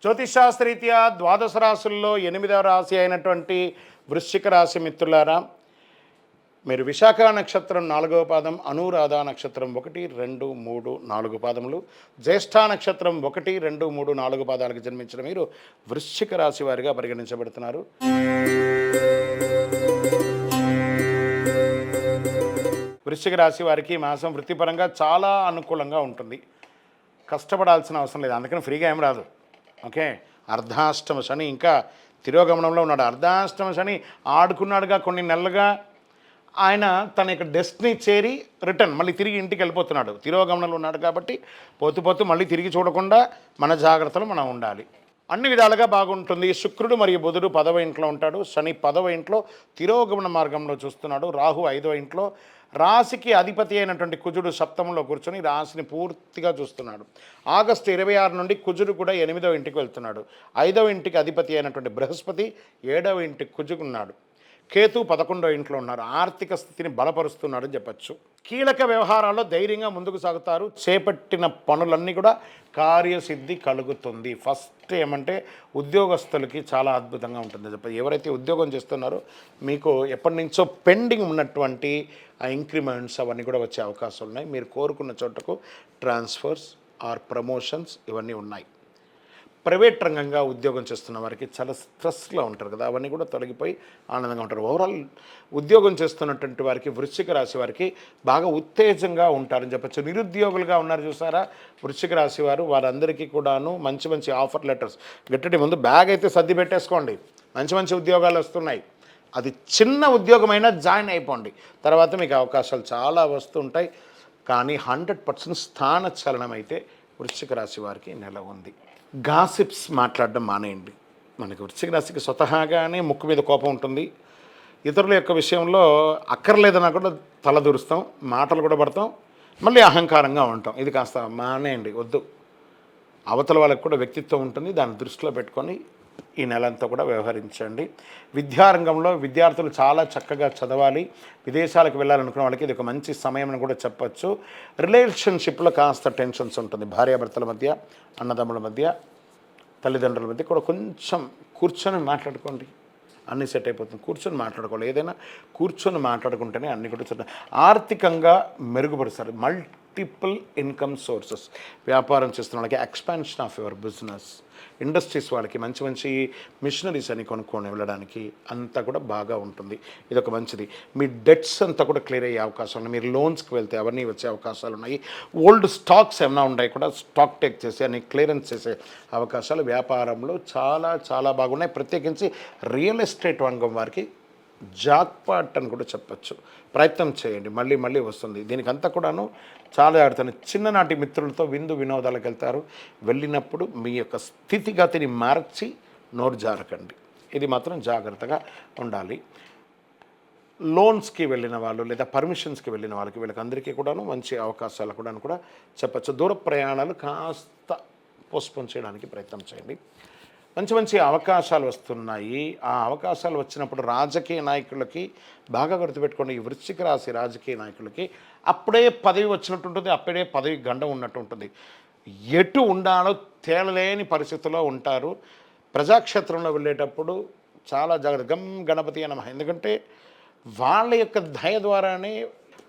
జ్యోతిషాస్త్రరీత్యా ద్వాదశ రాశుల్లో 8వ రాశి అయినటువంటి వృశ్చిక రాశి మిత్రులారా, మీరు విశాఖ నక్షత్రం 4వ పాదం, అనురాధ నక్షత్రం 1, 2, 3, 4 పాదములు, జ్యేష్ఠ నక్షత్రం 1, 2, 3, 4 పాదాలకు జన్మించిన మీరు వృశ్చిక రాశి వారిగా పరిగణించబడుతున్నారు. వృశ్చిక రాశి వారికి మాసం వృత్తిపరంగా చాలా అనుకూలంగా ఉంటుంది. కష్టపడాల్సిన అవసరం లేదు, అందుకని ఫ్రీగా ఏం రాదు. ఓకే, అర్ధాష్టమ శని ఇంకా తిరోగమనంలో ఉన్నాడు. అర్ధాష్టమ శని ఆడుకున్నాడుగా కొన్ని నెలలుగా. ఆయన తన యొక్క డెస్టినీ చేరి రిటర్న్ మళ్ళీ తిరిగి ఇంటికి వెళ్ళిపోతున్నాడు. తిరోగమనంలో ఉన్నాడు కాబట్టి పోతూ మళ్ళీ తిరిగి చూడకుండా మన జాగ్రత్తలు మనం ఉండాలి. అన్ని విధాలుగా బాగుంటుంది. శుక్రుడు మరియు బుధుడు 10వ ఇంట్లో ఉంటాడు. శని 10వ ఇంట్లో తిరోగమన మార్గంలో చూస్తున్నాడు. రాహు 5వ ఇంట్లో. రాశికి అధిపతి అయినటువంటి కుజుడు సప్తమంలో కూర్చొని రాశిని పూర్తిగా చూస్తున్నాడు. ఆగస్టు 26 నుండి కుజుడు కూడా 8వ ఇంటికి వెళ్తున్నాడు. 5వ ఇంటికి అధిపతి అయినటువంటి బృహస్పతి 7వ ఇంటికి కుజుకున్నాడు. కేతు 11వ ఇంట్లో ఉన్నారు. ఆర్థిక స్థితిని బలపరుస్తున్నాడని చెప్పచ్చు. కీలక వ్యవహారాల్లో ధైర్యంగా ముందుకు సాగుతారు. చేపట్టిన పనులన్నీ కూడా కార్యసిద్ధి కలుగుతుంది. ఫస్ట్ ఏమంటే ఉద్యోగస్తులకి చాలా అద్భుతంగా ఉంటుంది చెప్పండి. ఎవరైతే ఉద్యోగం చేస్తున్నారో మీకు ఎప్పటి నుంచో పెండింగ్ ఉన్నటువంటి ఆ ఇంక్రిమెంట్స్ అవన్నీ కూడా వచ్చే అవకాశాలు ఉన్నాయి. మీరు కోరుకున్న చోటకు ట్రాన్స్ఫర్స్ ఆర్ ప్రమోషన్స్ ఇవన్నీ ఉన్నాయి. ప్రైవేట్ రంగంగా ఉద్యోగం చేస్తున్న వారికి చాలా స్ట్రెస్లో ఉంటారు కదా, అవన్నీ కూడా తొలగిపోయి ఆనందంగా ఉంటారు. ఓవరాల్ ఉద్యోగం చేస్తున్నటువంటి వారికి, వృశ్చిక రాశి వారికి బాగా ఉత్తేజంగా ఉంటారని చెప్పచ్చు. నిరుద్యోగులుగా ఉన్నారు చూసారా వృశ్చిక రాశి వారు, వారందరికీ కూడాను మంచి ఆఫర్ లెటర్స్ గట్టి ముందు బ్యాగ్ అయితే సర్ది పెట్టేసుకోండి. మంచి ఉద్యోగాలు వస్తున్నాయి. అది చిన్న ఉద్యోగమైనా జాయిన్ అయిపోండి. తర్వాత మీకు అవకాశాలు చాలా వస్తుంటాయి. కానీ 100% స్థాన చలనం అయితే వృశ్చిక రాశి వారికి నెల ఉంది. గాసిప్స్ మాట్లాడడం మానేయండి. మనకి వృశ్చిక రాశికి స్వతహాగానే ముక్కు మీద కోపం ఉంటుంది. ఇతరుల యొక్క విషయంలో అక్కర్లేదన్నా కూడా తలదూరుస్తాం, మాటలు కూడా పడతాం, మళ్ళీ అహంకారంగా ఉంటాం. ఇది కాస్త మానేయండి, వద్దు. అవతల వాళ్ళకి కూడా వ్యక్తిత్వం ఉంటుంది, దాన్ని దృష్టిలో పెట్టుకొని ఈ నెలంతా కూడా వ్యవహరించండి. విద్యారంగంలో విద్యార్థులు చాలా చక్కగా చదవాలి. విదేశాలకు వెళ్ళాలనుకున్న వాళ్ళకి ఇది ఒక మంచి సమయం అని కూడా చెప్పచ్చు. రిలేషన్షిప్లో కాస్త టెన్షన్స్ ఉంటుంది. భార్యాభర్తల మధ్య, అన్నదమ్ముల మధ్య, తల్లిదండ్రుల మధ్య కూడా కొంచెం కూర్చొని మాట్లాడుకోండి, అన్నీ సెట్ అయిపోతుంది. కూర్చొని మాట్లాడుకోవాలి. ఏదైనా కూర్చొని మాట్లాడుకుంటేనే అన్నీ కూడా ఆర్థికంగా మెరుగుపరుస్తారు. Multiple income sources. వ్యాపారం చేస్తున్న వాళ్ళకి expansion of your business. Industries వాళ్ళకి మంచి మిషనరీస్ అని కొనుక్కొని వెళ్ళడానికి అంతా కూడా బాగా ఉంటుంది. ఇది ఒక మంచిది. మీ డెట్స్ అంతా కూడా క్లియర్ అయ్యే అవకాశం ఉన్నాయి. మీరు లోన్స్కి వెళ్తే అవన్నీ వచ్చే అవకాశాలు ఉన్నాయి. ఓల్డ్ స్టాక్స్ ఏమైనా ఉన్నాయి కూడా స్టాక్ టేక్ చేసి అన్ని క్లియరెన్స్ చేసే అవకాశాలు వ్యాపారంలో చాలా బాగున్నాయి. ప్రత్యేకించి రియల్ ఎస్టేట్ రంగం వారికి జాక్పాట్ అని కూడా చెప్పచ్చు. ప్రయత్నం చేయండి, మళ్ళీ వస్తుంది. దీనికంతా కూడాను చాలా ఆడుతాను. చిన్ననాటి మిత్రులతో విందు వినోదాలకు వెళ్తారు. వెళ్ళినప్పుడు మీ యొక్క స్థితిగతిని మార్చి నోరు జారకండి. ఇది మాత్రం జాగ్రత్తగా ఉండాలి. లోన్స్కి వెళ్ళిన వాళ్ళు లేదా పర్మిషన్స్కి వెళ్ళిన వాళ్ళకి వీళ్ళకందరికీ కూడాను మంచి అవకాశాలు కూడా చెప్పచ్చు. దూర ప్రయాణాలు కాస్త పోస్ట్పోన్ చేయడానికి ప్రయత్నం చేయండి. మంచి అవకాశాలు వస్తున్నాయి. ఆ అవకాశాలు వచ్చినప్పుడు రాజకీయ నాయకులకి బాగా గుర్తుపెట్టుకోండి. ఈ వృశ్చిక రాశి రాజకీయ నాయకులకి అప్పుడే పదవి వచ్చినట్టు ఉంటుంది, అప్పుడే పదవి గండం ఉన్నట్టు ఉంటుంది. ఎటు ఉండాలో తేలలేని పరిస్థితుల్లో ఉంటారు. ప్రజాక్షేత్రంలో వెళ్ళేటప్పుడు చాలా జాగ్రత్త. గం గణపతి నమః. ఎందుకంటే వాళ్ళ యొక్క దయ ద్వారానే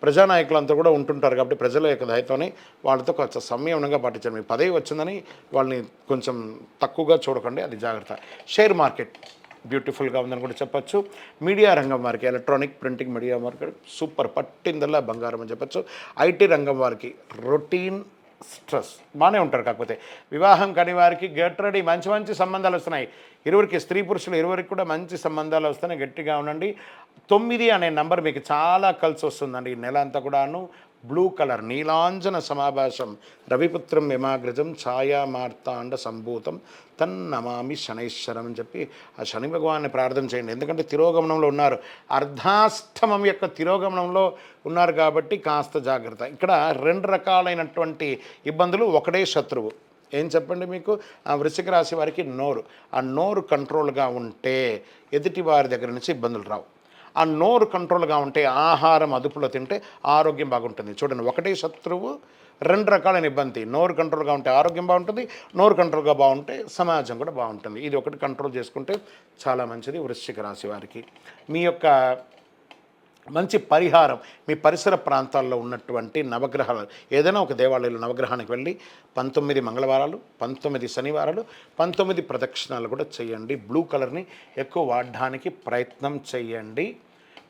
ప్రజానాయకులంతా కూడా ఉంటుంటారు కాబట్టి ప్రజల యొక్క దయతోనే వాళ్ళతో కొంచెం సంయమనంగా పాటించండి. మీ పదవి వచ్చిందని వాళ్ళని కొంచెం తక్కువగా చూడకండి, అది జాగ్రత్త. షేర్ మార్కెట్ బ్యూటిఫుల్గా ఉందని కూడా చెప్పచ్చు. మీడియా రంగం వారికి, electronic printing media market super, పట్టిందల్లా బంగారం అని చెప్పచ్చు. ఐటీ రంగం వారికి రొటీన్ స్ట్రెస్ బాగానే ఉంటారు. కాకపోతే వివాహం కాని వారికి గెట్ రెడీ. మంచి సంబంధాలు వస్తున్నాయి. ఇరువురికి, స్త్రీ పురుషులు ఇరువురికి కూడా మంచి సంబంధాలు వస్తున్నాయి. గట్టిగా ఉండండి. 9 అనే నంబర్ మీకు చాలా కలిసి వస్తుందండి. ఈ నెల అంతా కూడాను బ్లూ కలర్, నీలాంజన సమాభాషం, రవిపుత్రం యమాగ్రజం, ఛాయా మార్తాండ సంభూతం తన్నమామి శనైశ్వరం అని చెప్పి ఆ శని భగవాన్ని ప్రార్థన చేయండి. ఎందుకంటే తిరోగమనంలో ఉన్నారు, అర్ధాష్టమం యొక్క తిరోగమనంలో ఉన్నారు కాబట్టి కాస్త జాగ్రత్త. ఇక్కడ 2 రకాలైనటువంటి ఇబ్బందులు. ఒకటే శత్రువు. ఏం చెప్పండి మీకు? ఆ వృశ్చిక రాశి వారికి నోరు. ఆ నోరు కంట్రోల్గా ఉంటే ఎదుటి వారి దగ్గర నుంచి ఇబ్బందులు రావు. ఆ నోరు కంట్రోల్గా ఉంటే, ఆహారం అదుపులో తింటే ఆరోగ్యం బాగుంటుంది. చూడండి, ఒకటే శత్రువు 2 రకాలైన ఇబ్బంది. నోరు కంట్రోల్గా ఉంటే ఆరోగ్యం బాగుంటుంది, నోరు కంట్రోల్గా బాగుంటే సమాజం కూడా బాగుంటుంది. ఇది ఒకటి కంట్రోల్ చేసుకుంటే చాలా మంచిది వృశ్చిక రాశి వారికి. మీ యొక్క మంచి పరిహారం, మీ పరిసర ప్రాంతాల్లో ఉన్నటువంటి నవగ్రహాలు, ఏదైనా ఒక దేవాలయంలో నవగ్రహానికి వెళ్ళి 19 మంగళవారాలు, 19 శనివారాలు, 19 ప్రదక్షిణాలు కూడా చేయండి. బ్లూ కలర్ని ఎక్కువ వాడడానికి ప్రయత్నం చేయండి.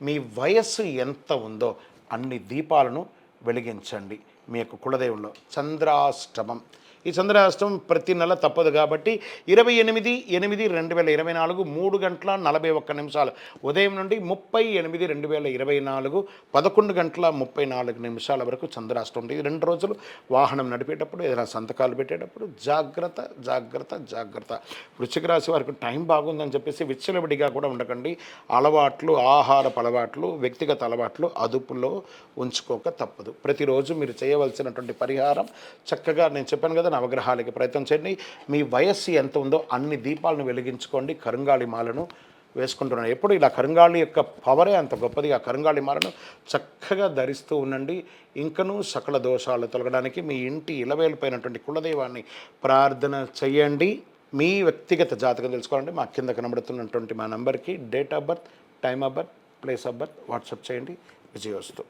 మీ వయస్సు ఎంత ఉందో అన్ని దీపాలను వెలిగించండి. మీ యొక్క కులదైవంలో చంద్రాష్టమం, ఈ చంద్రాష్టమం ప్రతి నెల తప్పదు కాబట్టి 28/8/2024 3 గంటల 41 నిమిషాలు ఉదయం నుండి 30/8/2024 11 గంటల 34 నిమిషాల వరకు చంద్రాష్టమం. ఇది 2 రోజులు వాహనం నడిపేటప్పుడు, ఏదైనా సంతకాలు పెట్టేటప్పుడు జాగ్రత్త జాగ్రత్త జాగ్రత్త. వృశ్చిక రాశి వారికి టైం బాగుందని చెప్పేసి విచ్చలవిడిగా కూడా ఉండకండి. అలవాట్లు, ఆహారపు అలవాట్లు, వ్యక్తిగత అలవాట్లు అదుపులో ఉంచుకోక తప్పదు. ప్రతిరోజు మీరు చేయవలసినటువంటి పరిహారం చక్కగా నేను చెప్పాను కదా, నవగ్రహాలకి ప్రయత్నం చేయండి. మీ వయస్సు ఎంత ఉందో అన్ని దీపాలను వెలిగించుకోండి. కరుంగాళి మాలను వేసుకుంటున్నాను. ఎప్పుడు ఇలా కరుంగాళి యొక్క పవరే అంత గొప్పది. ఆ కరుంగాళి మాలను చక్కగా ధరిస్తూ ఉండండి. ఇంకనూ సకల దోషాలు తొలగడానికి మీ ఇంటి ఇలవేలిపోయినటువంటి కులదైవాన్ని ప్రార్థన చేయండి. మీ వ్యక్తిగత జాతకం తెలుసుకోవాలంటే మా కింద కనబడుతున్నటువంటి మా నంబర్కి date of birth, time of birth, place of birth WhatsApp చేయండి. విజయోస్తు.